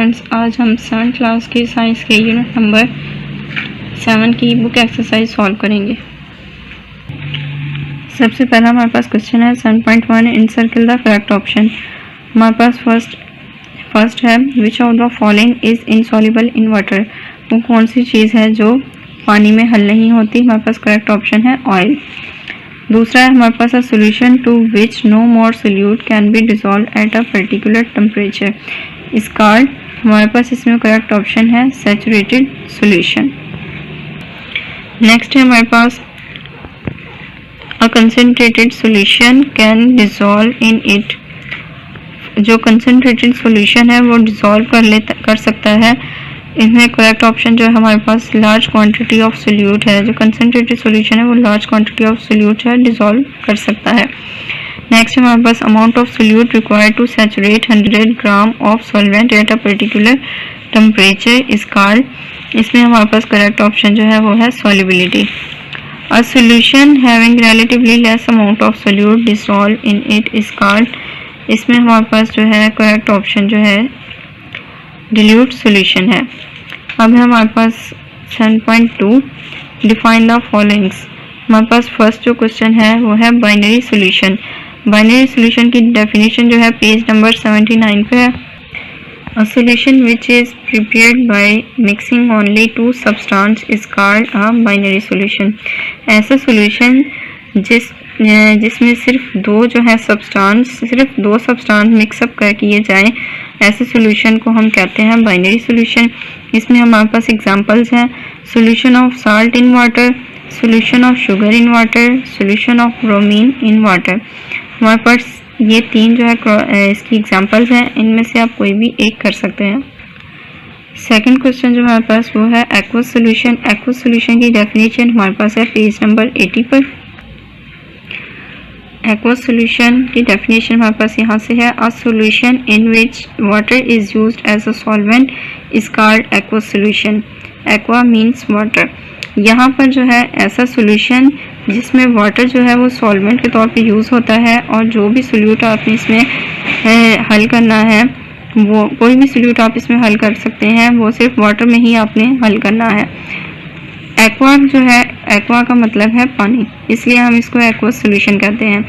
Students, आज हम 7th class की साइंस के यूनिट नंबर 7 की बुक एक्सरसाइज सॉल्व करेंगे। सबसे पहला हमारे पास क्वेश्चन है 7.1 इन सर्किल द करेक्ट ऑप्शन। हमारे पास फर्स्ट है which of the following is insoluble in water. वो कौन सी चीज़ है जो पानी में हल नहीं होती। हमारे पास करेक्ट ऑप्शन है ऑयल। दूसरा है हमारे पास solution to which no more solute can be dissolve at a particular temperature is called. हमारे पास इसमें करेक्ट ऑप्शन है सैचुरेटेड सोल्यूशन। नेक्स्ट है हमारे पास a concentrated solution can dissolve in it. जो कंसनट्रेटेड सोल्यूशन है वो डिजॉल्व कर सकता है। इसमें करेक्ट ऑप्शन जो है हमारे पास लार्ज क्वांटिटी ऑफ सोल्यूट है। जो कंसनट्रेटेड सोल्यूशन है वो लार्ज क्वांटिटी ऑफ सोल्यूट है डिजॉल्व कर सकता है। नेक्स्ट हमारे पास amount of solute required to saturate 100 gram of solvent at a particular temperature is called. इसमें हमारे पास करेक्ट ऑप्शन जो है वो है solubility. A solution having relatively less amount of solute dissolve in it is called. इसमें हमारे पास जो है करेक्ट ऑप्शन जो है डिल्यूट सोल्यूशन है। अब है हमारे पास 7.2 डिफाइन द फॉलोइंग्स। हमारे पास फर्स्ट जो क्वेश्चन है वो है बाइनरी सोल्यूशन। बाइनरी सोल्यूशन की डेफिनेशन जो है पेज नंबर 79 पे है। A solution which is prepared by mixing only two substance is called a binary solution. ऐसा सोल्यूशन जिसमें सिर्फ दो सब्सटेंस मिक्सअप कर किए जाएं, ऐसे सोल्यूशन को हम कहते हैं बाइनरी सोल्यूशन। इसमें हमारे पास एग्जांपल्स हैं solution of salt in water, solution of sugar in water, solution of bromine in water. हमारे पास ये तीन जो है इसकी एग्जांपल्स हैं, इनमें से आप कोई भी एक कर सकते हैं। सेकंड क्वेश्चन जो हमारे पास वो है एक्वस सोल्यूशन। एक्वस सोल्यूशन की डेफिनेशन हमारे पास है पेज नंबर 80 पर। एक्वस सोल्यूशन की डेफिनेशन हमारे पास यहाँ से है a solution in which water is used as a solvent is called aqueous solution. Aqua means water. यहाँ पर जो है ऐसा सोल्यूशन जिसमें वाटर जो है वो सॉल्वेंट के तौर पे यूज़ होता है और जो भी सोल्यूट आपने इसमें हल करना है, वो कोई भी सोल्यूट आप इसमें हल कर सकते हैं, वो सिर्फ वाटर में ही आपने हल करना है। एक्वा जो है, एक्वा का मतलब है पानी, इसलिए हम इसको एक्वस सोल्यूशन कहते हैं।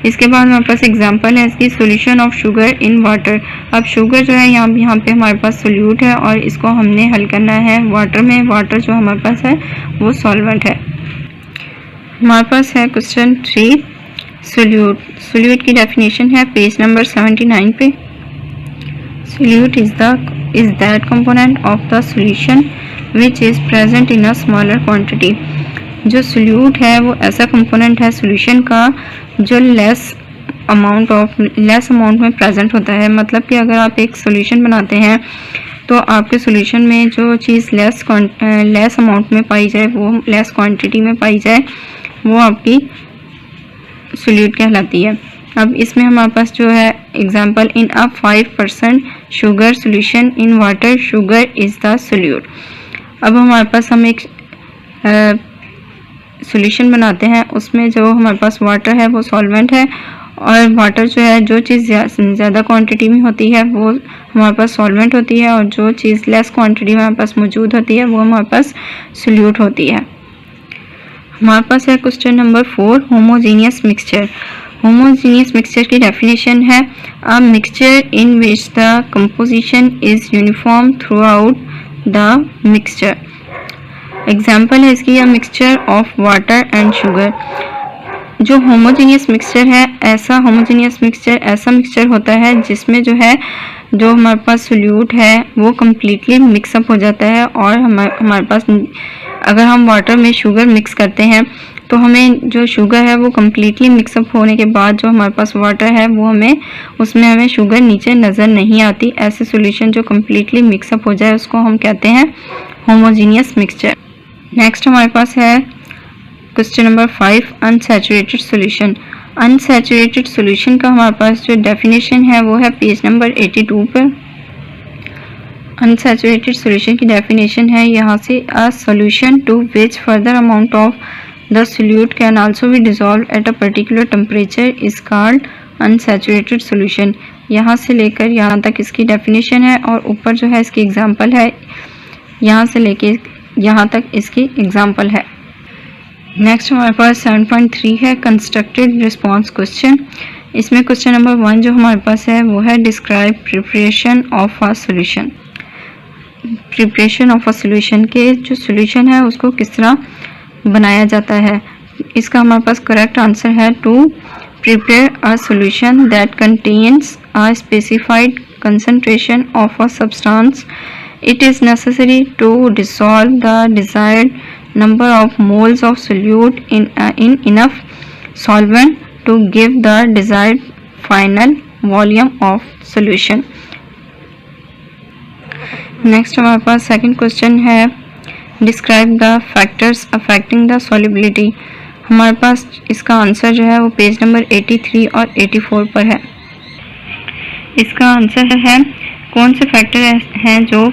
इसके बाद हमारे पास एग्जांपल है इसकी solution of sugar in water. अब शुगर जो है यहाँ पे हमारे पास सोल्यूट है और इसको हमने हल करना है वाटर में। वाटर जो हमारे पास है वो सॉल्वेंट है। हमारे पास है क्वेश्चन 3 सोल्यूट। सोल्यूट की डेफिनेशन है पेज नंबर 79 पे। Solute is that component of the solution which is present in a smaller quantity. जो सोल्यूट है वो ऐसा कंपोनेंट है सोल्यूशन का जो लेस अमाउंट में प्रेजेंट होता है। मतलब कि अगर आप एक सोल्यूशन बनाते हैं तो आपके सोल्यूशन में जो चीज़ लेस अमाउंट में पाई जाए, वो लेस क्वांटिटी में पाई जाए, वो आपकी सोल्यूट कहलाती है। अब इसमें हमारे पास जो है example in a 5% sugar solution in water, sugar is the solute. अब हमारे पास हम एक सोल्यूशन बनाते हैं, उसमें जो हमारे पास वाटर है वो सॉल्वेंट है और वाटर जो है जो चीज़ ज़्यादा क्वांटिटी में होती है वो हमारे पास सॉल्वेंट होती है और जो चीज़ लेस क्वांटिटी में हमारे पास मौजूद होती है वो हमारे पास सोल्यूट होती है। हमारे पास है question number 4 homogeneous mixture. Homogeneous mixture की डेफिनेशन है a mixture in which the composition is uniform through out the mixture. Example है इसकी a mixture of water and sugar. जो होमोजीनियस मिक्सचर है, ऐसा होमोजीनियस मिक्सचर ऐसा मिक्सचर होता है जिसमें जो है जो हमारे पास सोल्यूट है वो कम्प्लीटली मिक्सअप हो जाता है और हमारे पास अगर हम वाटर में शुगर मिक्स करते हैं तो हमें जो शुगर है वो कम्प्लीटली मिक्सअप होने के बाद जो हमारे पास वाटर है वो उसमें हमें शुगर नीचे नज़र नहीं आती। ऐसे सोल्यूशन जो कम्प्लीटली मिक्सअप हो जाए उसको हम कहते हैं होमोजीनियस मिक्सचर। नेक्स्ट हमारे पास है question number 5 unsaturated solution. Unsaturated solution का हमारे पास जो डेफिनेशन है वो है पेज नंबर 82 पर। अनसैचुरेटेड सोल्यूशन की डेफिनेशन है यहाँ से a solution to which further amount of the solute can also be dissolve at a particular temperature is called unsaturated solution. यहाँ से लेकर यहाँ तक इसकी डेफिनेशन है और ऊपर जो है इसकी एग्जांपल है, यहाँ से लेके यहाँ तक इसकी एग्जांपल है। नेक्स्ट हमारे पास 7.3 है कंस्ट्रक्टेड रिस्पांस क्वेश्चन। इसमें क्वेश्चन नंबर 1 जो हमारे पास है वो है describe preparation of a solution. Preparation of a solution के जो सॉल्यूशन है उसको किस तरह बनाया जाता है। इसका हमारे पास करेक्ट आंसर है to prepare a solution that contains a specified concentration of a substance. It is necessary to dissolve the desired number of moles of solute in enough solvent to give the desired final volume of solution. Next हमारे पास second question है describe the factors affecting the solubility. हमारे पास इसका answer जो है वो page number 83 और 84 पर है। इसका आंसर है कौन से फैक्टर हैं जो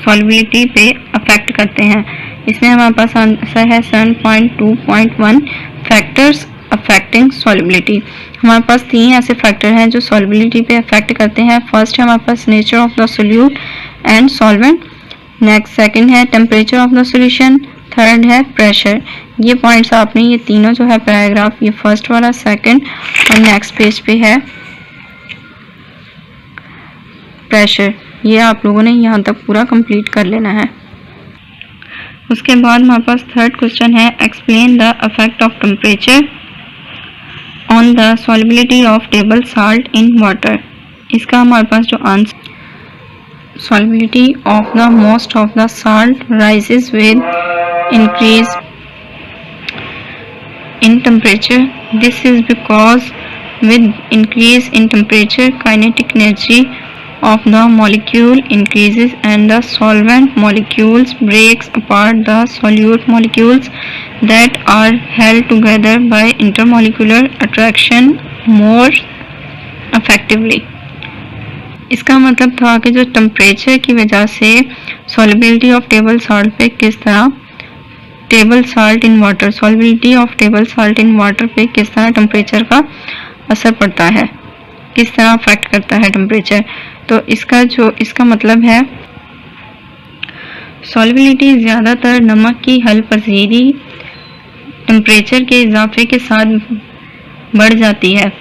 सॉल्युबिलिटी पे अफेक्ट करते हैं। इसमें हमारे पास आंसर है 7.2.1 फैक्टर्स अफेक्टिंग सॉल्युबिलिटी। हमारे पास 3 ऐसे फैक्टर हैं जो सॉल्युबिलिटी पे अफेक्ट करते हैं। फर्स्ट है हमारे पास nature of the solute and solvent, next second है temperature of the solution, third है प्रेशर। ये पॉइंट्स आपने ये तीनों जो है पैराग्राफ, ये फर्स्ट वाला, सेकंड और नेक्स्ट पेज पे है प्रेशर, ये आप लोगों ने यहाँ तक पूरा कंप्लीट कर लेना है। उसके बाद हमारे पास थर्ड क्वेश्चन है explain the effect of temperature on the solubility of table salt in water. इसका हमारे पास जो answer solubility of the most of the salt rises with increase in temperature. This is because with increase in temperature kinetic energy of the molecule increases and the solvent molecules breaks apart the solute molecules that are held together by intermolecular attraction more effectively. इसका मतलब था कि जो temperature की वजह से solubility of table salt पे किस तरह table salt in water solubility of table salt in water पे किस तरह टेम्परेचर का असर पड़ता है, किस तरह अफेक्ट करता है टेम्परेचर। तो इसका मतलब है सॉल्युबिलिटी ज़्यादातर नमक की हल पजीरी टेम्परेचर के इजाफे के साथ बढ़ जाती है।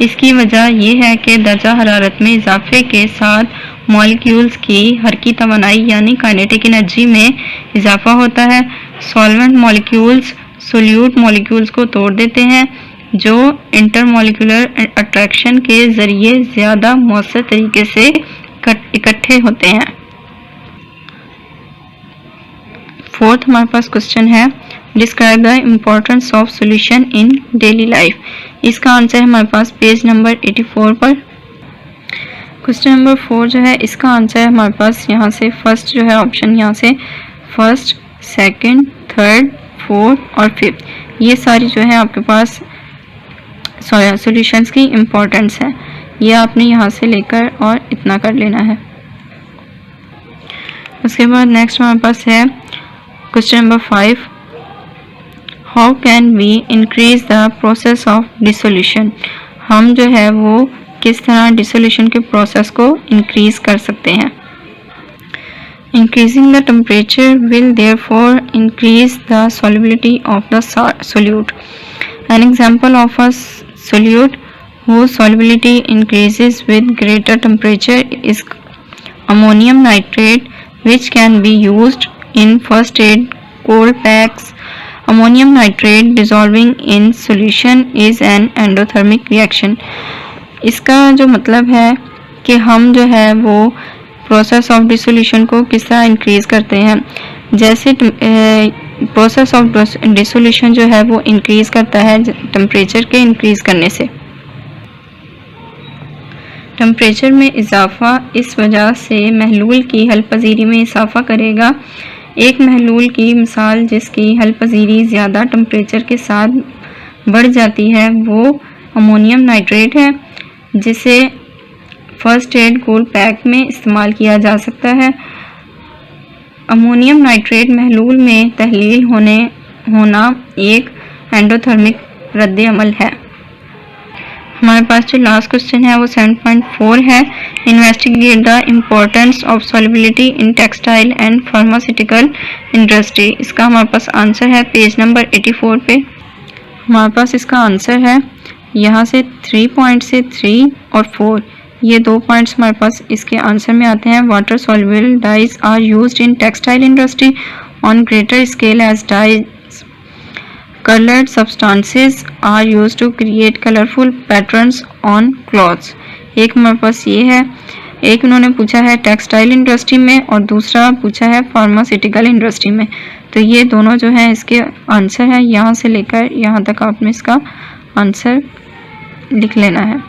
इसकी वजह यह है कि दर्जा हरारत में इजाफे के साथ मॉलिक्यूल्स की हरकी तवानाई यानी काइनेटिक एनर्जी में इजाफा होता है। सॉल्वेंट मॉलिक्यूल्स सोल्यूट मॉलिक्यूल्स को तोड़ देते हैं जो इंटरमॉलिक्यूलर अट्रैक्शन के ज़रिए ज़्यादा मौसर तरीके से इकट्ठे होते हैं। फोर्थ हमारे पास क्वेश्चन है describe the importance of solution in daily life. इसका आंसर है हमारे पास पेज नंबर 84 पर। क्वेश्चन नंबर 4 जो है इसका आंसर है हमारे पास यहाँ से फर्स्ट जो है ऑप्शन, यहाँ से फर्स्ट, सेकंड, थर्ड, फोर्थ और फिफ्थ, ये सारी जो है आपके पास सॉल्यूशंस की इम्पोर्टेंस है। ये आपने यहाँ से लेकर और इतना कर लेना है। उसके बाद नेक्स्ट हमारे पास है question number 5 how can we increase the process of dissolution. हम जो है वो किस तरह डिसोल्यूशन के प्रोसेस को इंक्रीज कर सकते हैं। Increasing the temperature will therefore increase the solubility of the solute. An example of a solute whose solubility increases with greater temperature is ammonium nitrate, which can be used in first aid cold packs. Ammonium nitrate dissolving in solution is an endothermic reaction. इसका जो मतलब है कि हम जो है वो process of dissolution को किस तरह इंक्रीज करते हैं। जैसे प्रोसेस ऑफ डिसोल्यूशन जो है वो इंक्रीज करता है टेम्परेचर के इंक्रीज करने से। टेम्परेचर में इजाफा इस वजह से महलूल की हल पजीरी में इजाफा करेगा। एक महलूल की मिसाल जिसकी हल पजीरी ज़्यादा टेम्परेचर के साथ बढ़ जाती है वो अमोनियम नाइट्रेट है, जिसे फर्स्ट एड कोल्ड पैक में इस्तेमाल किया जा सकता है। अमोनियम नाइट्रेट महलूल में तहलील होना एक एंडोथर्मिक रद्द अमल है। हमारे पास जो लास्ट क्वेश्चन है वो 7.4 है। Investigate the importance of solubility in textile and pharmaceutical industry. इसका हमारे पास आंसर है पेज नंबर 84 पे। हमारे पास इसका आंसर है यहाँ से 3 पॉइंट से 3 और 4, ये 2 पॉइंट्स हमारे पास इसके आंसर में आते हैं। Water soluble dyes are used in textile industry on greater scale as dyes. Colored substances are used to create colorful patterns on clothes। एक हमारे पास ये है, एक उन्होंने पूछा है टेक्सटाइल इंडस्ट्री में और दूसरा पूछा है फार्मास्यूटिकल इंडस्ट्री में। तो ये दोनों जो है इसके आंसर है, यहाँ से लेकर यहाँ तक आपने इसका आंसर लिख लेना है।